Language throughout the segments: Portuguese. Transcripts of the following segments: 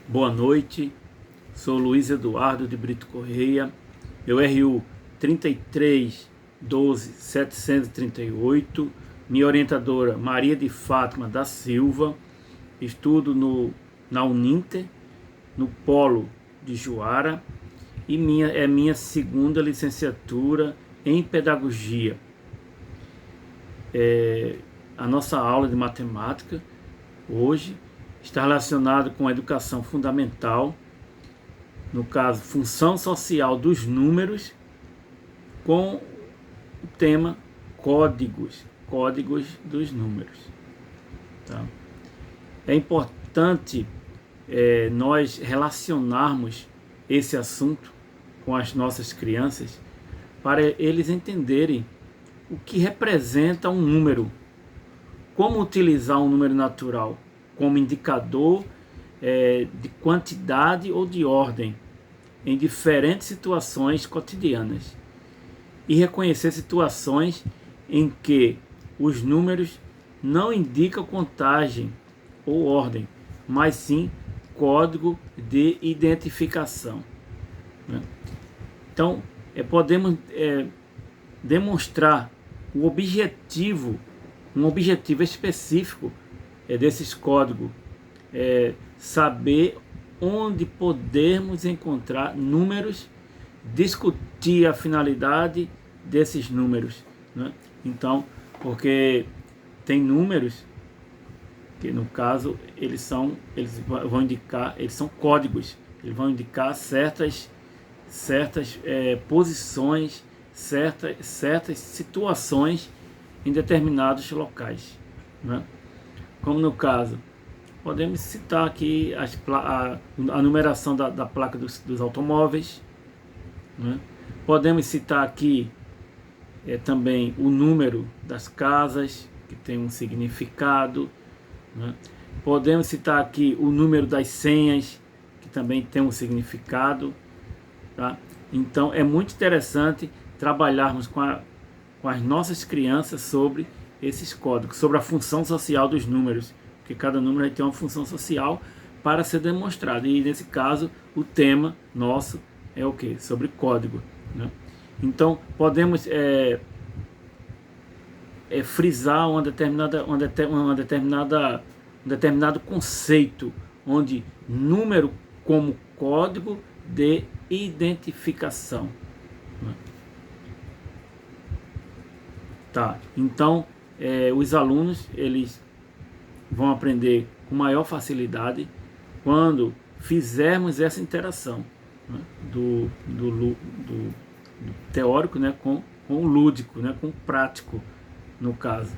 Boa noite, sou Luiz Eduardo de Brito Correia, meu RU 3312-738, minha orientadora Maria de Fátima da Silva, estudo na Uninter, no Polo de Juara, e minha segunda licenciatura em Pedagogia. A nossa aula de matemática hoje está relacionada com a educação fundamental, no caso, função social dos números, com o tema códigos dos números. Tá? É importante nós relacionarmos esse assunto com as nossas crianças para eles entenderem o que representa um número, como utilizar um número natural como indicador de quantidade ou de ordem em diferentes situações cotidianas, e reconhecer situações em que os números não indicam contagem ou ordem, mas sim código de identificação. Então, podemos demonstrar um objetivo específico desses códigos, saber onde podemos encontrar números, discutir a finalidade desses números, né? Então, porque tem números que, no caso, eles vão indicar, eles são códigos, eles vão indicar certas posições, certas situações em determinados locais, né? Como no caso, podemos citar aqui a numeração da placa dos automóveis, né? Podemos citar aqui também o número das casas, que tem um significado, né? Podemos citar aqui o número das senhas, que também tem um significado, tá? Então é muito interessante trabalharmos com as nossas crianças sobre esses códigos, sobre a função social dos números, porque cada número vai ter uma função social para ser demonstrado, e nesse caso o tema nosso é o que? Sobre código, né? Então podemos frisar um determinado conceito, onde número como código de identificação, né? Tá, então os alunos eles vão aprender com maior facilidade quando fizermos essa interação, né, do teórico, né, com o lúdico, né, com o prático, no caso,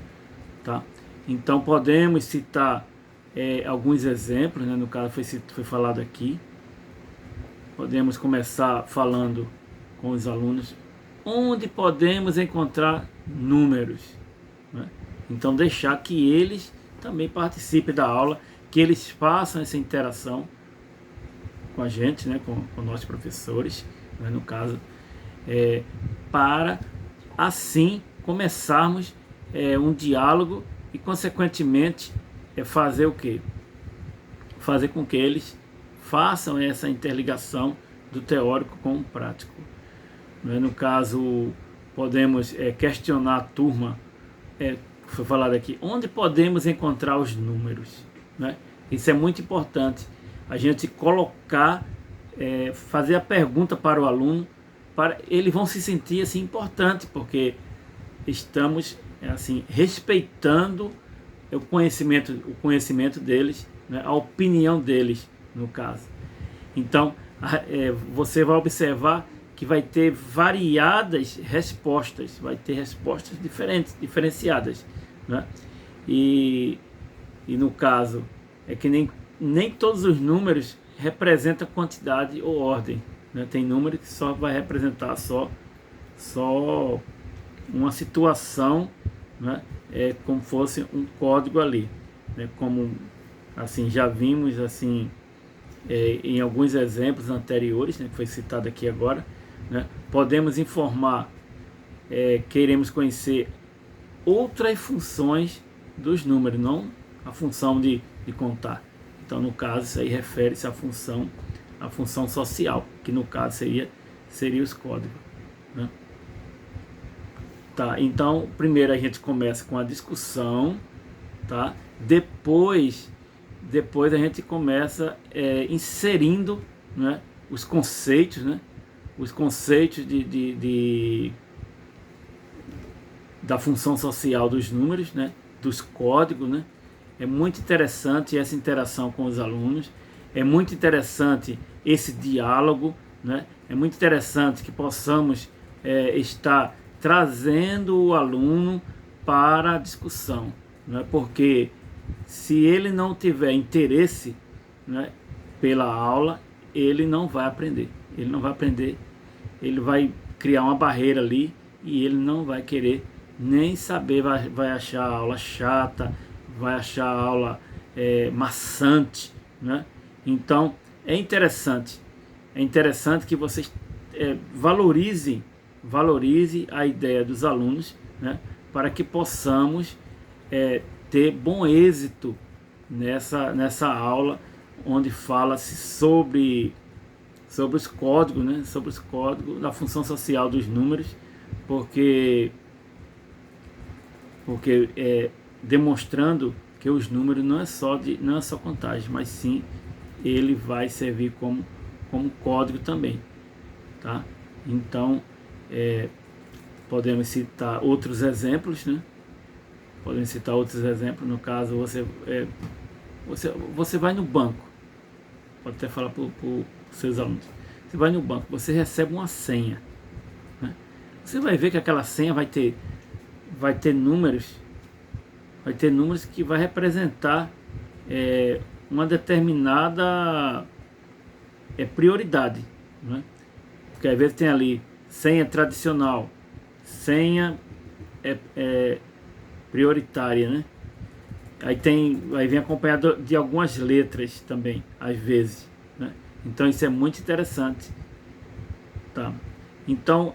tá? Então podemos citar alguns exemplos, né, no caso foi falado aqui. Podemos começar falando com os alunos onde podemos encontrar números, né? Então deixar que eles também participem da aula, que eles façam essa interação com a gente, né, com nossos professores, né, no caso, para assim começarmos um diálogo e consequentemente fazer o quê? Fazer com que eles façam essa interligação do teórico com o prático. No caso, podemos questionar a turma, foi falado aqui, onde podemos encontrar os números, né? Isso é muito importante, a gente colocar, fazer a pergunta para o aluno, eles vão se sentir assim importante, porque estamos assim respeitando o conhecimento deles, né? A opinião deles, no caso. Então você vai observar que vai ter variadas respostas, vai ter respostas diferenciadas, né? E no caso, que nem todos os números representam quantidade ou ordem, né? Tem número que só vai representar só uma situação, né? Como fosse um código ali, né? Como assim, já vimos assim, em alguns exemplos anteriores, né, que foi citado aqui agora, né? Podemos informar, queremos conhecer outras funções dos números, não a função de contar. Então, no caso, isso aí refere-se à função social, que no caso seria os códigos, né? Tá, então, primeiro a gente começa com a discussão, tá? Depois a gente começa inserindo, né, os conceitos, né? Os conceitos da função social dos números, né? Dos códigos, né? É muito interessante essa interação com os alunos, é muito interessante esse diálogo, né? É muito interessante que possamos estar trazendo o aluno para a discussão, né? Porque se ele não tiver interesse, né, pela aula, ele não vai aprender. Ele não vai aprender, ele vai criar uma barreira ali e ele não vai querer nem saber, vai achar a aula chata, vai achar a aula maçante, né? Então é interessante que vocês valorizem a ideia dos alunos, né? Para que possamos ter bom êxito nessa aula, onde fala-se sobre os códigos, né? Sobre os códigos da função social dos números, porque demonstrando que os números não é só contagem, mas sim ele vai servir como código também, tá? Então podemos citar outros exemplos, né? Podemos citar outros exemplos. No caso, você vai no banco, pode até falar para os seus alunos, você vai no banco, você recebe uma senha, né? Você vai ver que aquela senha vai ter números, que vai representar uma determinada prioridade, né? Porque às vezes tem ali senha tradicional, senha prioritária, né? Aí vem acompanhado de algumas letras também, às vezes, né? Então isso é muito interessante, tá? Então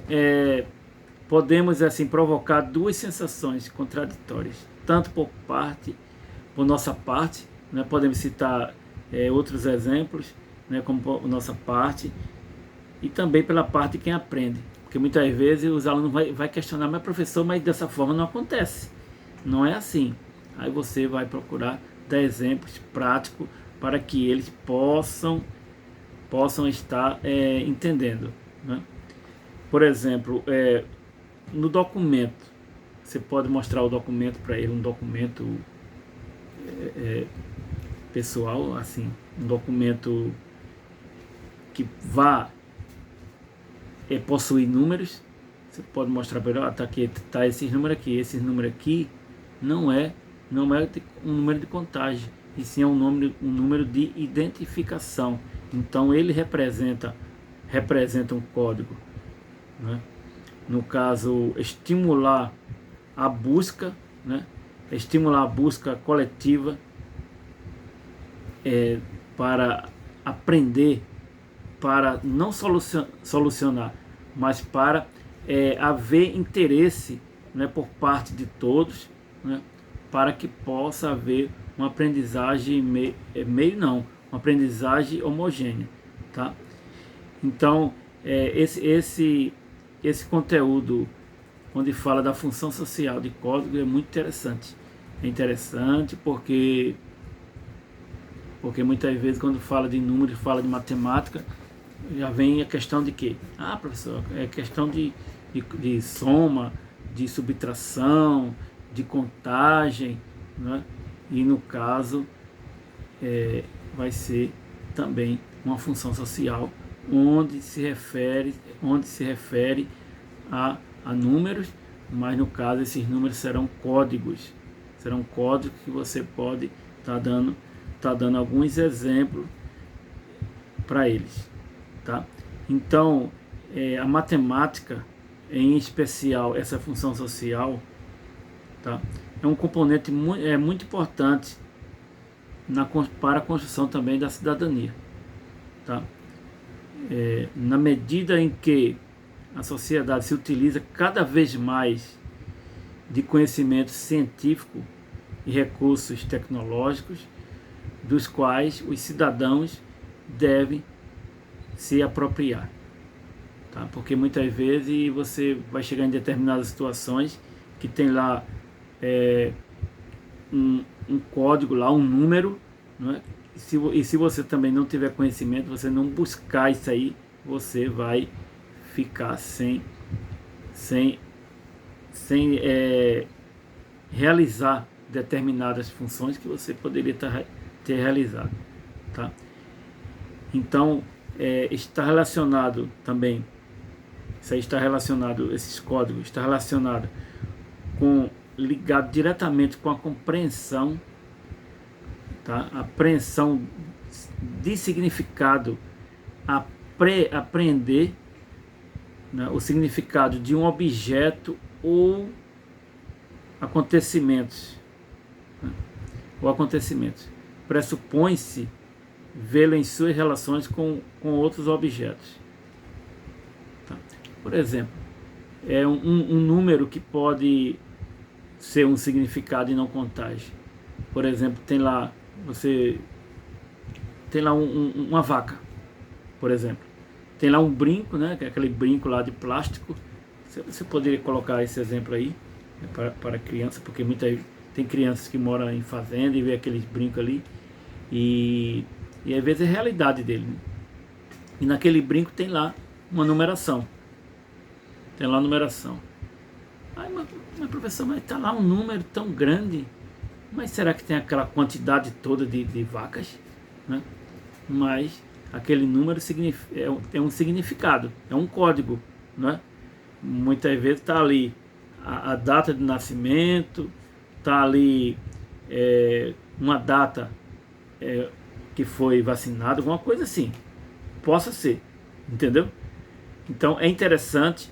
podemos assim provocar duas sensações contraditórias, tanto por nossa parte, né? Podemos citar outros exemplos, né? Como por nossa parte e também pela parte de quem aprende, porque muitas vezes os alunos vai questionar, mas professor, mas dessa forma não acontece, não é assim. Aí você vai procurar dar exemplos práticos para que eles possam estar entendendo, né? Por exemplo, no documento, você pode mostrar o documento para ele, um documento pessoal, assim, um documento que vá possuir números. Você pode mostrar para ele, tá aqui, tá esses números aqui não é um número de contagem, e sim é um número de identificação. Então ele representa um código, né? No caso, estimular a busca, né? Estimular a busca coletiva para aprender, para não solucionar, mas para haver interesse, né, por parte de todos, né, para que possa haver uma aprendizagem uma aprendizagem homogênea, tá? Então esse conteúdo onde fala da função social de código é muito interessante. É interessante porque muitas vezes quando fala de números, fala de matemática, já vem a questão de quê? Ah, professor, é questão de soma, de subtração, de contagem, né? E no caso vai ser também uma função social onde se refere a números, mas no caso esses números serão códigos que você pode estar dando alguns exemplos para eles, tá? Então a matemática, em especial essa função social, tá? É um componente muito importante para a construção também da cidadania, tá? Na medida em que a sociedade se utiliza cada vez mais de conhecimento científico e recursos tecnológicos, dos quais os cidadãos devem se apropriar. Tá? Porque muitas vezes você vai chegar em determinadas situações que tem lá um código, lá um número, não é? E se você também não tiver conhecimento, você não buscar isso aí, você vai ficar sem realizar determinadas funções que você poderia ter realizado. Tá? Então, está relacionado também, isso aí está relacionado, esses códigos, está relacionado ligado diretamente com a compreensão, tá? A apreensão de significado, apreender, né, o significado de um objeto ou acontecimentos. Né? Ou acontecimentos. Pressupõe-se vê-lo em suas relações com outros objetos. Tá? Por exemplo, é um número que pode ser um significado e não contagem. Por exemplo, tem lá uma vaca, por exemplo. Tem lá um brinco, né, que é aquele brinco lá de plástico. Você poderia colocar esse exemplo aí, né, para criança, porque tem crianças que moram em fazenda e vê aqueles brincos ali. E às vezes é a realidade dele. Né? E naquele brinco tem lá uma numeração. Tem lá a numeração. Mas professor, mas está lá um número tão grande. Mas será que tem aquela quantidade toda de vacas? Né? Mas aquele número é um significado, é um código. Né? Muitas vezes está ali a data de nascimento, está ali uma data que foi vacinado, alguma coisa assim. Possa ser, entendeu? Então é interessante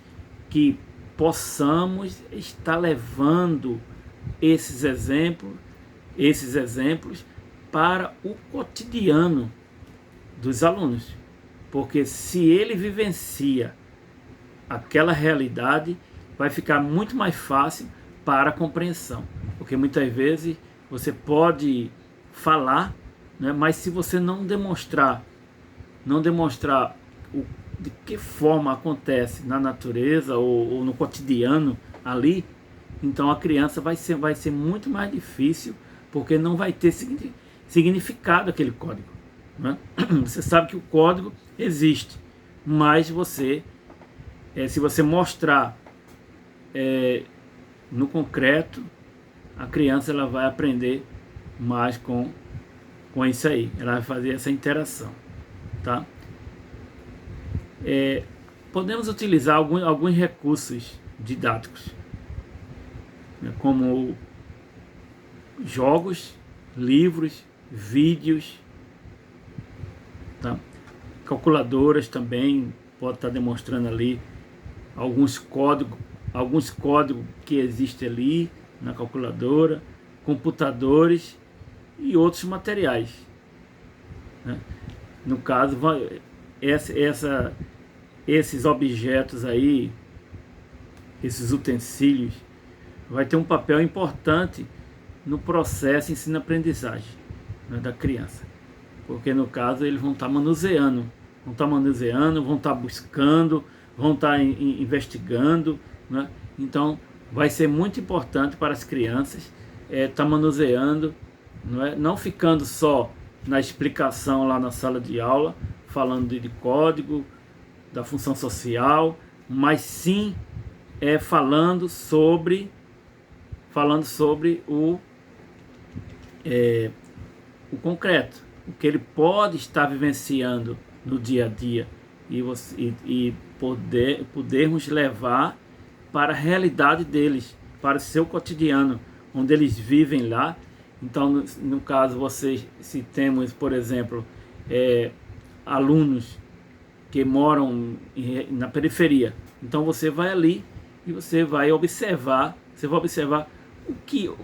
que possamos estar levando esses exemplos para o cotidiano dos alunos, porque se ele vivencia aquela realidade, vai ficar muito mais fácil para a compreensão, porque muitas vezes você pode falar, né, mas se você não demonstrar de que forma acontece na natureza ou no cotidiano ali, então a criança vai ser muito mais difícil, porque não vai ter significado aquele código. Né? Você sabe que o código existe, mas se você mostrar no concreto, a criança ela vai aprender mais com isso aí, ela vai fazer essa interação. Tá? Podemos utilizar alguns recursos didáticos, né, como jogos, livros, vídeos, tá? Calculadoras também, pode estar demonstrando ali alguns códigos que existem ali na calculadora, computadores e outros materiais. Né? No caso, esses objetos aí, esses utensílios, vai ter um papel importante no processo ensino-aprendizagem, né, da criança. Porque no caso eles vão estar manuseando, vão estar buscando, vão estar investigando. Né? Então vai ser muito importante para as crianças estar manuseando, não ficando só na explicação lá na sala de aula, falando de código, da função social, mas sim falando sobre o concreto, o que ele pode estar vivenciando no dia a dia e podermos levar para a realidade deles, para o seu cotidiano, onde eles vivem lá. Então, no caso, se temos, por exemplo, alunos que moram na periferia, então você vai ali e você vai observar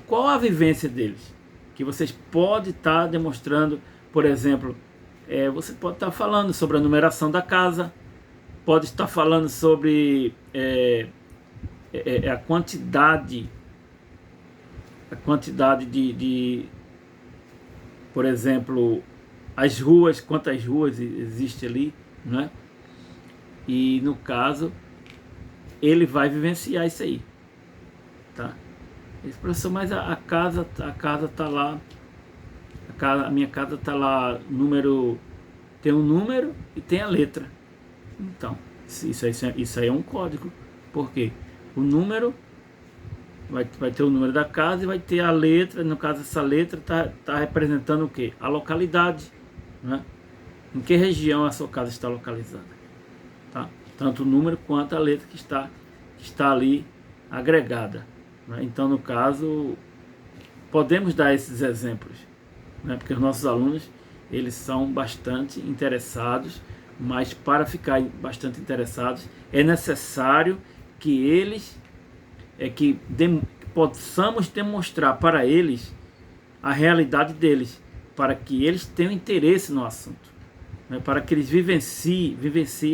qual a vivência deles, que vocês podem estar demonstrando. Por exemplo, você pode estar falando sobre a numeração da casa, pode estar falando sobre a quantidade por exemplo, as ruas, quantas ruas existem ali, né? E no caso, ele vai vivenciar isso aí, tá? Esse professor, mas a casa tá lá, a minha casa tá lá, tem um número e tem a letra. Então, isso aí é um código. Por quê? O número vai ter o número da casa e vai ter a letra. No caso, essa letra tá representando o quê? A localidade, né? Em que região a sua casa está localizada, tá? Tanto o número quanto a letra que está ali agregada, né? Então, no caso, podemos dar esses exemplos, né? Porque os nossos alunos, eles são bastante interessados, mas para ficar bastante interessados é necessário que eles possamos demonstrar para eles a realidade deles, para que eles tenham interesse no assunto, né? Para que eles vivenciem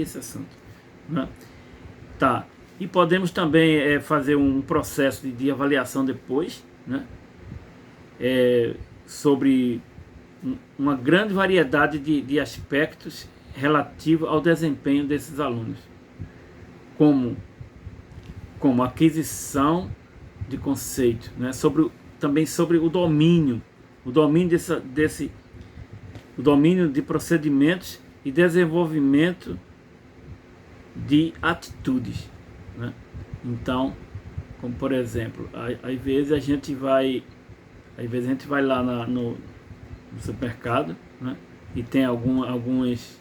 esse assunto, né? Tá. E podemos também fazer um processo de avaliação depois, né? Sobre uma grande variedade de aspectos relativos ao desempenho desses alunos, como aquisição de conceito, né? Também sobre o domínio o domínio de procedimentos e desenvolvimento de atitudes, né? Então, como por exemplo, às vezes a gente vai lá no supermercado, né? E tem algumas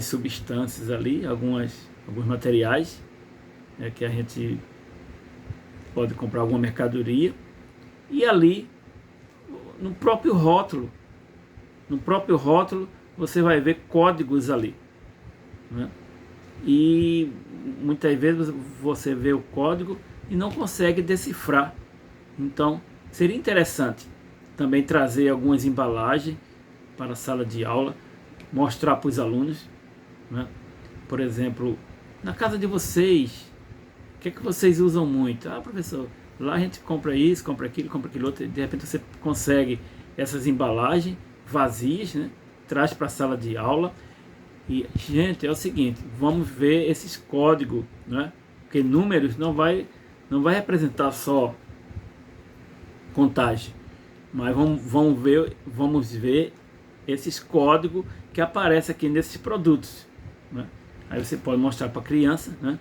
substâncias ali, alguns materiais, que a gente pode comprar alguma mercadoria, e ali no próprio rótulo você vai ver códigos ali, né? E muitas vezes você vê o código e não consegue decifrar. Então seria interessante também trazer algumas embalagens para a sala de aula, mostrar para os alunos, né? Por exemplo, na casa de vocês, o que é que vocês usam muito? Ah, professor, lá a gente compra isso, compra aquilo outro, e de repente você consegue essas embalagens vazias, né? Traz para a sala de aula. E, gente, é o seguinte, vamos ver esses códigos, né? Porque números não vai representar só contagem, mas vamos ver esses códigos que aparecem aqui nesses produtos, né? Aí você pode mostrar para a criança, né?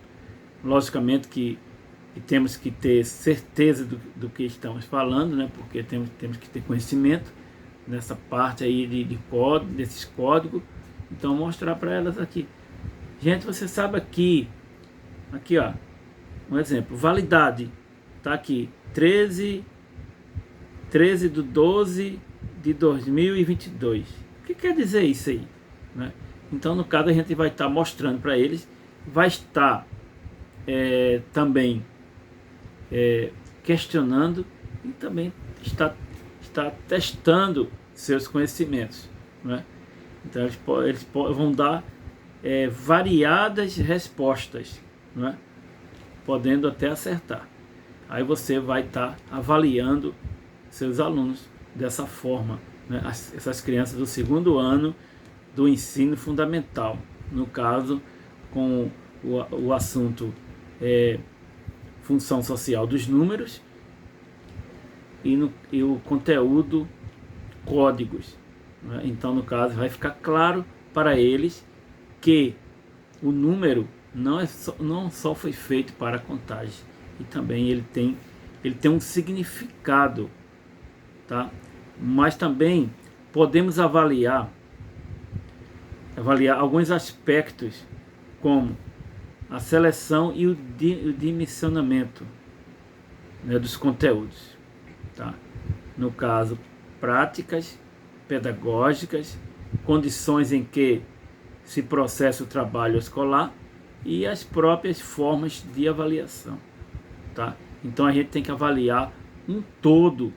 Logicamente que temos que ter certeza do que estamos falando, né? Porque temos que ter conhecimento nessa parte aí desses códigos. Então mostrar para elas aqui, gente, você sabe aqui ó, um exemplo, validade, tá aqui 13/12/2022. O que quer dizer isso aí, né? Então, no caso, a gente vai estar mostrando para eles, vai estar também questionando e também está testando seus conhecimentos, né? Então eles vão dar variadas respostas, né? Podendo até acertar. Aí você vai estar avaliando seus alunos dessa forma, né? Essas crianças do segundo ano do ensino fundamental, no caso com o assunto função social dos números e o conteúdo códigos, né? Então, no caso, vai ficar claro para eles que o número não só foi feito para a contagem, e também ele tem um significado, tá? Mas também podemos avaliar alguns aspectos, como a seleção e o dimensionamento, né, dos conteúdos, tá? No caso, práticas pedagógicas, condições em que se processa o trabalho escolar e as próprias formas de avaliação, tá? Então a gente tem que avaliar um todo,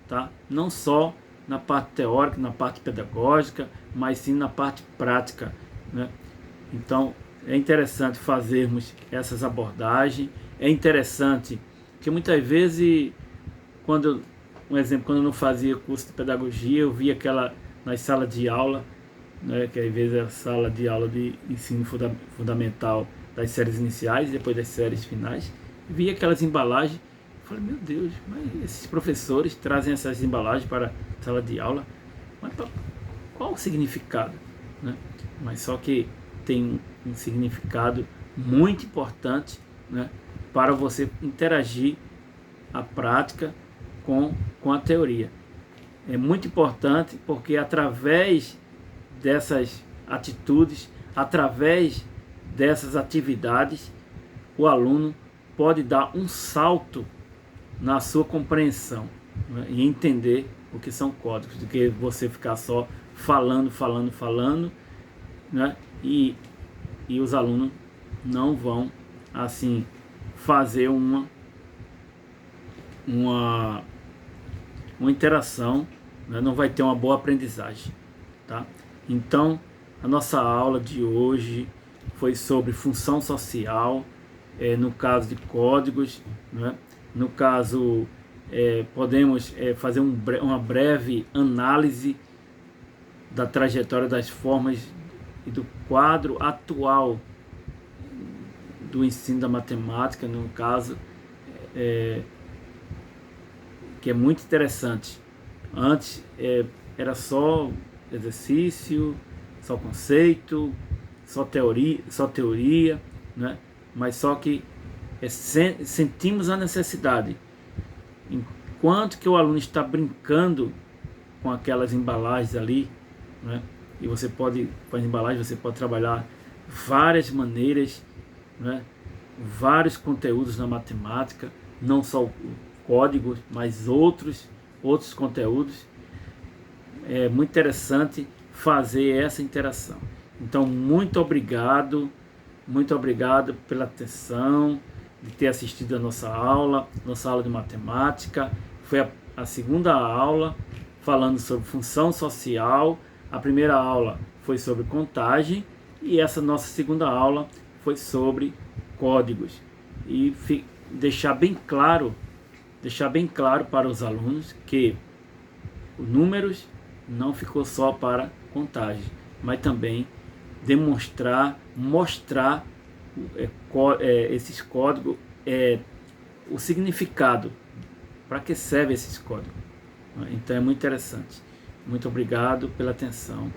tá? Não só na parte teórica, na parte pedagógica, mas sim na parte prática, né? Então é interessante fazermos essas abordagens. É interessante que muitas vezes, quando um exemplo, quando eu não fazia curso de pedagogia, eu via aquela nas salas de aula, né, que às vezes é a sala de aula de ensino fundamental das séries iniciais e depois das séries finais, via aquelas embalagens, falei, meu Deus, mas esses professores trazem essas embalagens para a sala de aula, mas qual o significado? Né? Mas só que tem um significado muito importante, né, para você interagir a prática com a teoria. É muito importante porque através dessas atitudes, através dessas atividades, o aluno pode dar um salto na sua compreensão, né, e entender o que são códigos, do que você ficar só falando, né, e os alunos não vão assim fazer uma interação, né, não vai ter uma boa aprendizagem, tá? Então, a nossa aula de hoje foi sobre função social, no caso de códigos, né? No caso, podemos fazer uma breve análise da trajetória das formas e do quadro atual do ensino da matemática, no caso, que é muito interessante. Antes era só exercício, só conceito, só teoria, né? Mas só que sentimos a necessidade, enquanto que o aluno está brincando com aquelas embalagens ali, né? E você pode, com as embalagens, você pode trabalhar várias maneiras, né? Vários conteúdos na matemática, não só o código, mas outros conteúdos. É muito interessante fazer essa interação. Então, muito obrigado pela atenção, de ter assistido a nossa aula de matemática. Foi a segunda aula falando sobre função social. A primeira aula foi sobre contagem e essa nossa segunda aula foi sobre códigos. E deixar bem claro para os alunos que os números não ficou só para contagem, mas também mostrar esses códigos, o significado, para que serve esses códigos. Então é muito interessante. Muito obrigado pela atenção.